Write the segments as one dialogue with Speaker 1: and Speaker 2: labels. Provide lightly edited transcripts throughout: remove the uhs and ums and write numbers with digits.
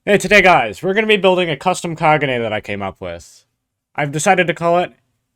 Speaker 1: Hey, today guys, we're going to be building a custom Kagane that I came up with. I've decided to call it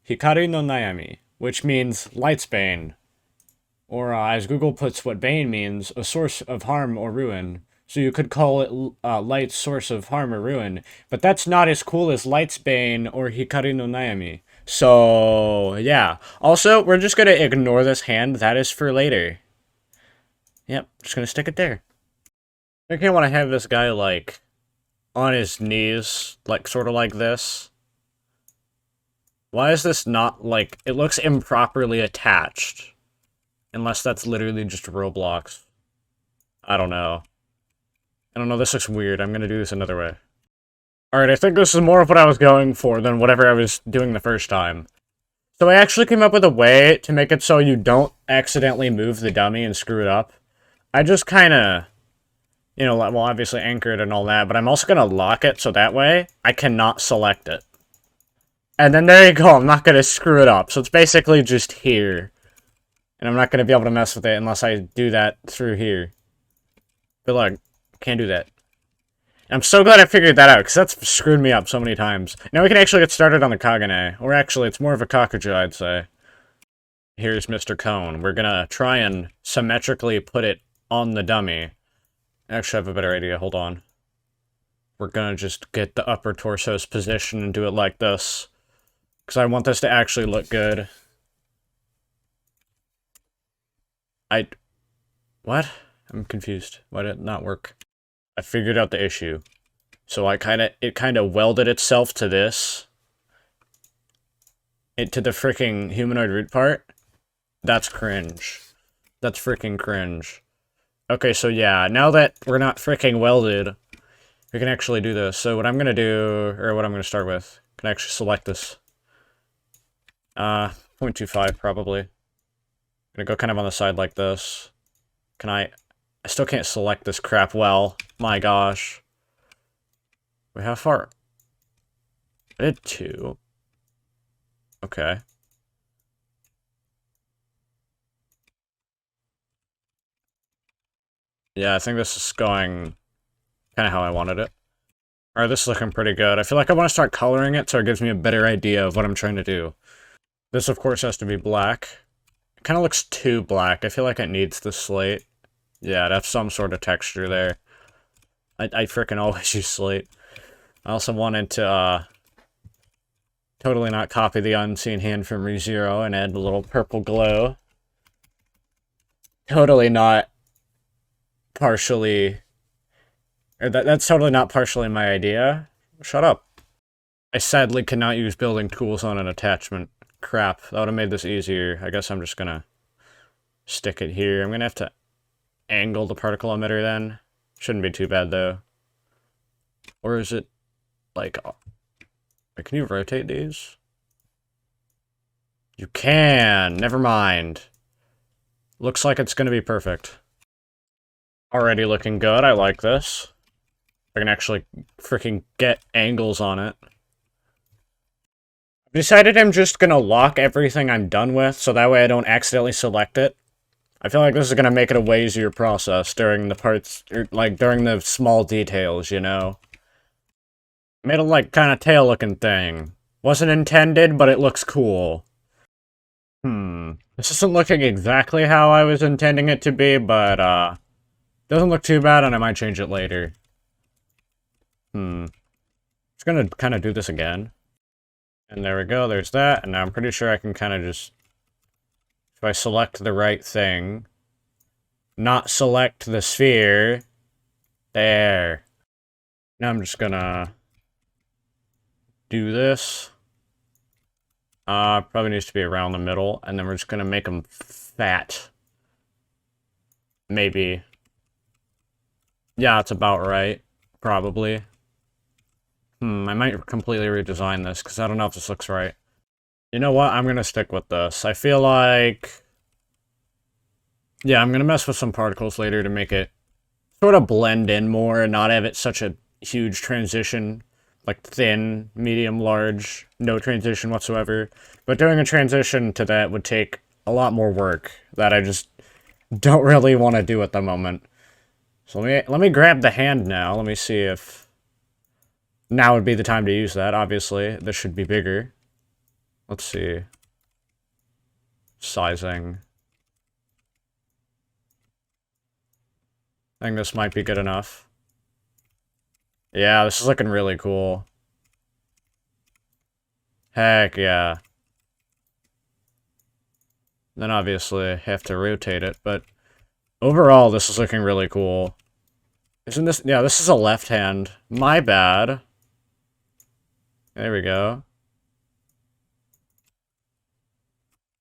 Speaker 1: Hikari no Nayami, which means Light's Bane. Or, as Google puts what Bane means, a source of harm or ruin. So you could call it Light's source of harm or ruin, but that's not as cool as Light's Bane or Hikari no Nayami. So, yeah. Also, we're just going to ignore this hand, that is for later. Yep, just going to stick it there. I think I want to have this guy, like, on his knees, like, sort of like this. Why is this not, like, it looks improperly attached. Unless that's literally just Roblox. I don't know. This looks weird. I'm gonna do this another way. Alright, I think this is more of what I was going for than whatever I was doing the first time. So I actually came up with a way to make it so you don't accidentally move the dummy and screw it up. I just kinda, well, obviously anchor it and all that, but I'm also gonna lock it so that way I cannot select it. And then there you go, I'm not gonna screw it up. So it's basically just here. And I'm not gonna be able to mess with it unless I do that through here. But look, can't do that. And I'm so glad I figured that out, because that's screwed me up so many times. Now we can actually get started on the Kagane. Or actually, it's more of a KAKUJA, I'd say. Here's Mr. Cone. We're gonna try and symmetrically put it on the dummy. Actually, I have a better idea. Hold on. We're gonna just get the upper torso's position and do it like this. Because I want this to actually look good. What? I'm confused. Why did it not work? I figured out the issue. So it kind of welded itself to this. To the freaking humanoid root part. That's cringe. That's freaking cringe. Okay, so yeah, now that we're not freaking welded, we can actually do this. So what I'm gonna do, or what I'm gonna start with, can I actually select this? 0.25 probably. I'm gonna go kind of on the side like this. Can I still can't select this crap well. My gosh. Wait, how far? I did 2. Okay. Yeah, I think this is going kind of how I wanted it. Alright, this is looking pretty good. I feel like I want to start coloring it so it gives me a better idea of what I'm trying to do. This, of course, has to be black. It kind of looks too black. I feel like it needs the slate. Yeah, that's some sort of texture there. I freaking always use slate. I also wanted to, totally not copy the unseen hand from ReZero and add a little purple glow. Totally not partially... Or that's totally not partially my idea. Shut up. I sadly cannot use building tools on an attachment. Crap, that would have made this easier. I guess I'm just gonna stick it here. I'm gonna have to angle the particle emitter then. Shouldn't be too bad though. Or is it like... Can you rotate these? You can! Never mind. Looks like it's gonna be perfect. Already looking good, I like this. I can actually freaking get angles on it. I've decided I'm just gonna lock everything I'm done with, so that way I don't accidentally select it. I feel like this is gonna make it a way easier process during the parts, like, during the small details, you know? Made a, like, kind of tail-looking thing. Wasn't intended, but it looks cool. This isn't looking exactly how I was intending it to be, but, doesn't look too bad, and I might change it later. Just gonna kind of do this again. And there we go, there's that, and now I'm pretty sure I can kind of just... If I select the right thing... Not select the sphere... There. Now I'm just gonna... do this. Probably needs to be around the middle, and then we're just gonna make them fat. Maybe. Yeah, that's about right. Probably. I might completely redesign this, because I don't know if this looks right. You know what? I'm gonna stick with this. I feel like... Yeah, I'm gonna mess with some particles later to make it sort of blend in more and not have it such a huge transition. Like thin, medium, large, no transition whatsoever. But doing a transition to that would take a lot more work that I just don't really want to do at the moment. So let me grab the hand now. Let me see if Now would be the time to use that, obviously. This should be bigger. Let's see. Sizing. I think this might be good enough. Yeah, this is looking really cool. Heck yeah. Then obviously have to rotate it, but overall this is looking really cool. Isn't this... Yeah, this is a left hand. My bad. There we go.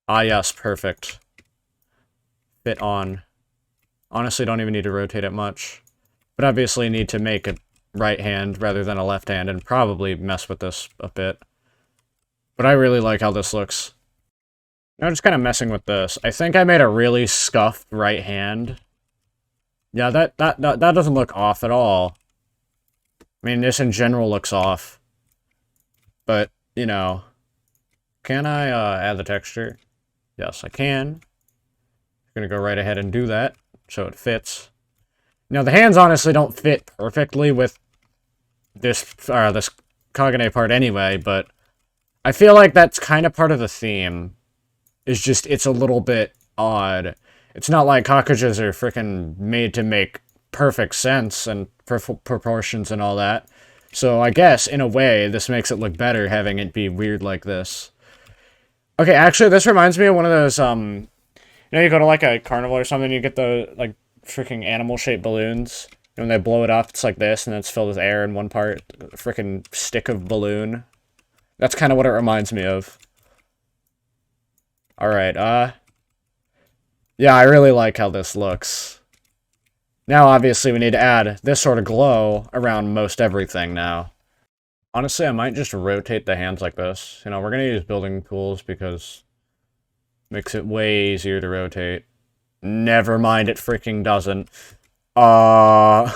Speaker 1: Ah yes, perfect. Fit on. Honestly, don't even need to rotate it much. But obviously need to make a right hand rather than a left hand and probably mess with this a bit. But I really like how this looks. I'm just kind of messing with this. I think I made a really scuffed right hand. Yeah, that doesn't look off at all. I mean, this in general looks off. But, you know. Can I add the texture? Yes, I can. I'm gonna go right ahead and do that, so it fits. Now, the hands honestly don't fit perfectly with this Kagane part anyway, but I feel like that's kind of part of the theme. It's just, it's a little bit odd. It's not like KAKUJAs are freaking made to make perfect sense and proportions and all that. So I guess, in a way, this makes it look better having it be weird like this. Okay, actually, this reminds me of one of those, you know, you go to, like, a carnival or something, you get the, like, freaking animal-shaped balloons. And when they blow it up, it's like this, and then it's filled with air in one part. A freaking stick of balloon. That's kind of what it reminds me of. Alright, yeah, I really like how this looks. Now, obviously, we need to add this sort of glow around most everything now. Honestly, I might just rotate the hands like this. You know, we're gonna use building tools because it makes it way easier to rotate. Never mind, it freaking doesn't. Fine,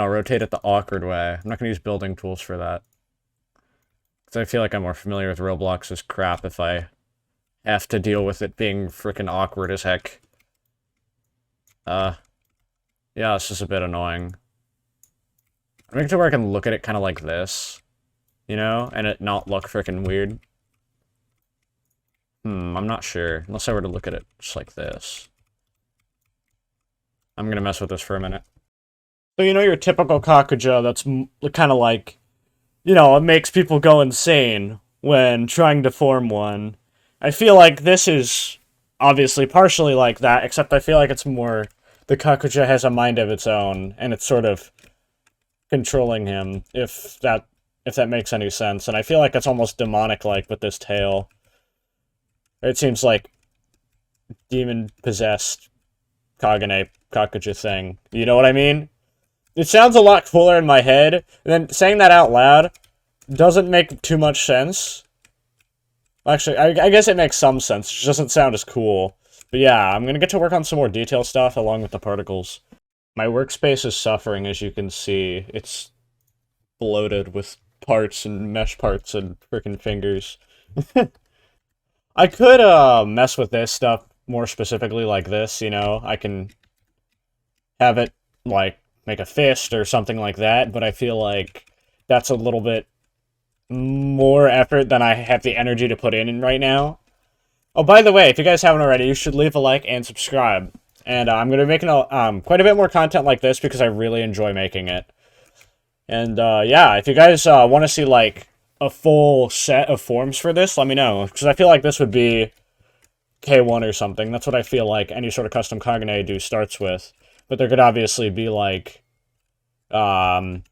Speaker 1: I'll rotate it the awkward way. I'm not gonna use building tools for that. Because I feel like I'm more familiar with Roblox's crap if I have to deal with it being freaking awkward as heck. Yeah, it's just a bit annoying. I make it to where I can look at it kind of like this, you know, and it not look freaking weird. I'm not sure, unless I were to look at it just like this. I'm gonna mess with this for a minute. So, you know, your typical KAKUJA that's kind of like, you know, it makes people go insane when trying to form one. I feel like this is obviously partially like that, except I feel like it's more... The KAKUJA has a mind of its own, and it's sort of controlling him, if that makes any sense. And I feel like it's almost demonic-like with this tail. It seems like demon-possessed KAKUJA thing. You know what I mean? It sounds a lot cooler in my head, and then saying that out loud doesn't make too much sense. Actually, I guess it makes some sense. It just doesn't sound as cool. But yeah, I'm gonna get to work on some more detail stuff along with the particles. My workspace is suffering, as you can see. It's bloated with parts and mesh parts and freaking fingers. I could mess with this stuff more specifically like this, you know? I can have it, like, make a fist or something like that, but I feel like that's a little bit more effort than I have the energy to put in right now. Oh, by the way, if you guys haven't already, you should leave a like and subscribe. And I'm going to be making quite a bit more content like this because I really enjoy making it. And yeah, if you guys want to see like a full set of forms for this, let me know. Because I feel like this would be K1 or something. That's what I feel like any sort of custom Kagane do starts with. But there could obviously be like... I'm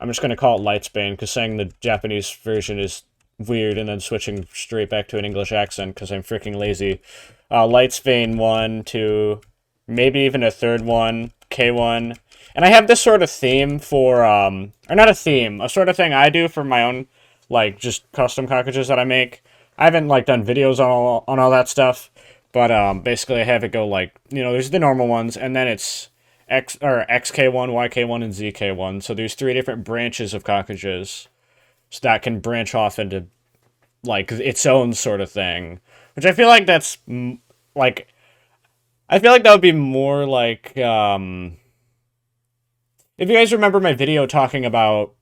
Speaker 1: just going to call it Lightsbane, because saying the Japanese version is weird and then switching straight back to an English accent because I'm freaking lazy. Lightsbane 1, 2, maybe even a third one, K1. And I have this sort of theme for, or not a theme, a sort of thing I do for my own, like, just custom KAKUJAs that I make. I haven't, like, done videos on all that stuff, but, basically I have it go, like, you know, there's the normal ones, and then it's XK1, YK1, and ZK1. So there's 3 different branches of KAKUJAs. So that can branch off into, like, its own sort of thing. Which I feel like that's, like... I feel like that would be more like, If you guys remember my video talking about,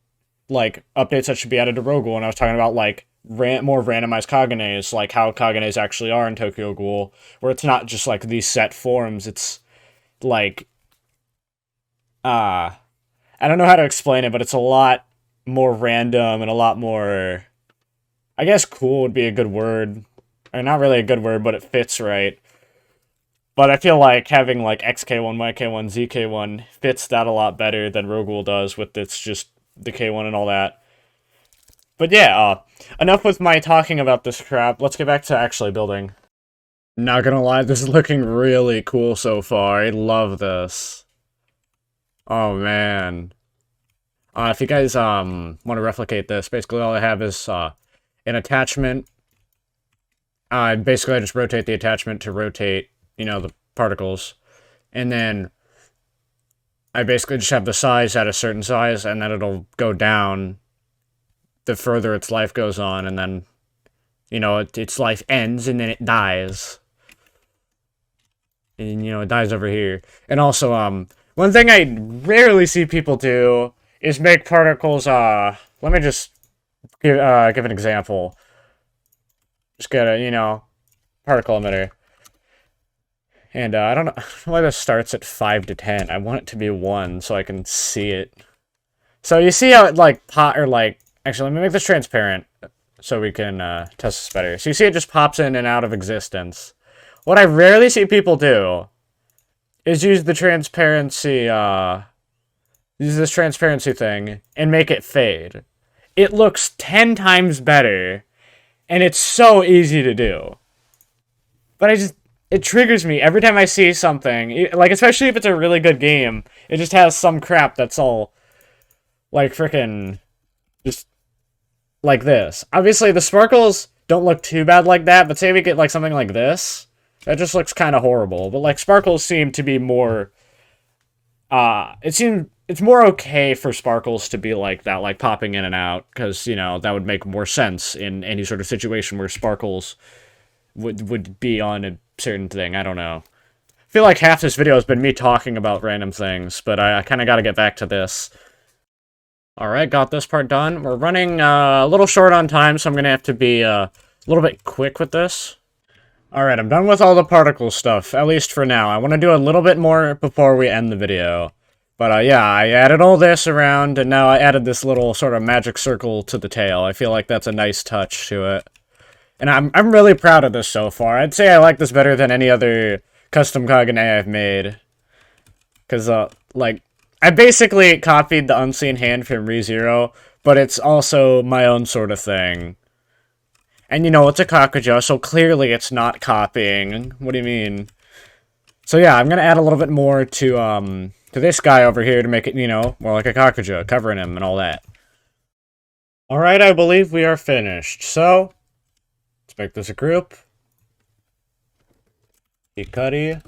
Speaker 1: like, updates that should be added to Rogul, and I was talking about, like, more randomized Kagenes, like how Kagenes actually are in Tokyo Ghoul, where it's not just, like, these set forms, it's, like, I don't know how to explain it, but it's a lot more random and a lot more, I guess cool would be a good word. Or not really a good word, but it fits right. But I feel like having, like, XK1, YK1, ZK1 fits that a lot better than Rogul does with its just the K1 and all that. But yeah, enough with my talking about this crap. Let's get back to actually building. Not gonna lie, this is looking really cool so far. I love this. Oh, man. If you guys, want to replicate this, basically all I have is, an attachment. Basically I just rotate the attachment to rotate, you know, the particles. And then I basically just have the size at a certain size, and then it'll go down the further its life goes on, and then, you know, its life ends, and then it dies. And, you know, it dies over here. And also, one thing I rarely see people do is make particles, let me just give an example. Just get a, you know, particle emitter. And, I don't know why this starts at 5 to 10. I want it to be 1 so I can see it. So you see how it, like, actually, let me make this transparent so we can, test this better. So you see it just pops in and out of existence. What I rarely see people do is use the transparency, use this transparency thing and make it fade. It looks 10 times better, and it's so easy to do. But it triggers me every time I see something, like, especially if it's a really good game, it just has some crap that's all, like, frickin' just like this. Obviously, the sparkles don't look too bad like that, but say we get, like, something like this, that just looks kind of horrible. But, like, sparkles seem to be more, it's more okay for sparkles to be like that, like, popping in and out, because, you know, that would make more sense in any sort of situation where sparkles would be on a certain thing. I don't know. I feel like half this video has been me talking about random things, but I kind of got to get back to this. Alright, got this part done. We're running a little short on time, so I'm going to have to be a little bit quick with this. Alright, I'm done with all the particle stuff, at least for now. I want to do a little bit more before we end the video. But yeah, I added all this around, and now I added this little sort of magic circle to the tail. I feel like that's a nice touch to it. And I'm really proud of this so far. I'd say I like this better than any other custom Kagane I've made. Because, like, I basically copied the Unseen Hand from ReZero, but it's also my own sort of thing. And, you know, it's a KAKUJA, so clearly it's not copying. What do you mean? So yeah, I'm gonna add a little bit more to this guy over here to make it, you know, more like a KAKUJA, covering him and all that. Alright, I believe we are finished. So, let's make this a group. Hikari.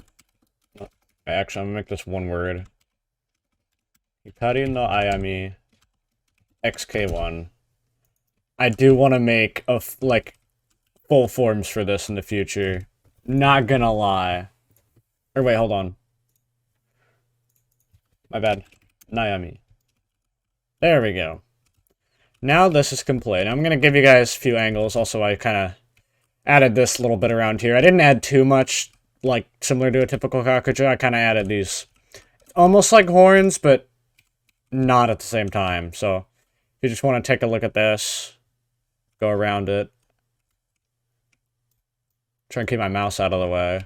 Speaker 1: Actually, I'm gonna make this one word. Hikari no Nayami. XK1. I do want to make like full forms for this in the future. Not gonna lie. Or wait, hold on. My bad. Nayami. There we go. Now this is complete. I'm gonna give you guys a few angles. Also, I kind of added this little bit around here. I didn't add too much, like, similar to a typical KAKUJA. I kind of added these almost like horns, but not at the same time. So, if you just want to take a look at this, go around it. Try and keep my mouse out of the way.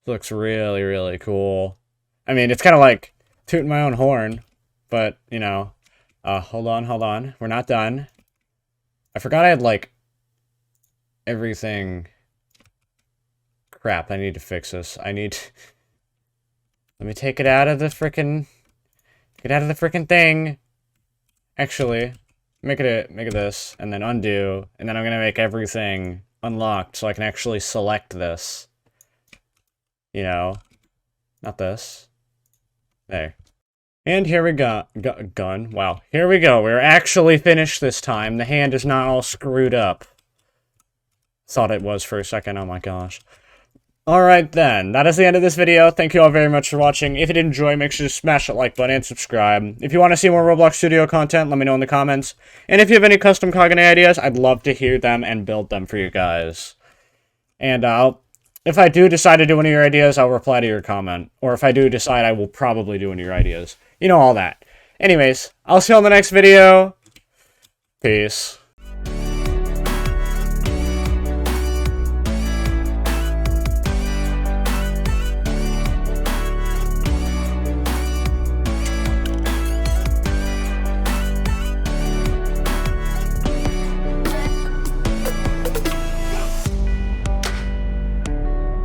Speaker 1: Looks really, really cool. I mean, it's kind of like tooting my own horn, but, you know, hold on. We're not done. I forgot I had, like, everything. Crap, I need to fix this. Let me take it out of the frickin'... Get out of the frickin' thing. Actually, make it this, and then undo, and then I'm gonna make everything unlocked so I can actually select this. You know, not this. There. And here we go. Gun. Wow. Here we go. We're actually finished this time. The hand is not all screwed up. Thought it was for a second. Oh my gosh. Alright then, that is the end of this video. Thank you all very much for watching. If you did enjoy, make sure to smash that like button and subscribe. If you want to see more Roblox Studio content, let me know in the comments. And if you have any custom Kagane ideas, I'd love to hear them and build them for you guys. And if I do decide to do one of your ideas, I'll reply to your comment. Or if I do decide, I will probably do one of your ideas. You know all that. Anyways, I'll see you on the next video. Peace.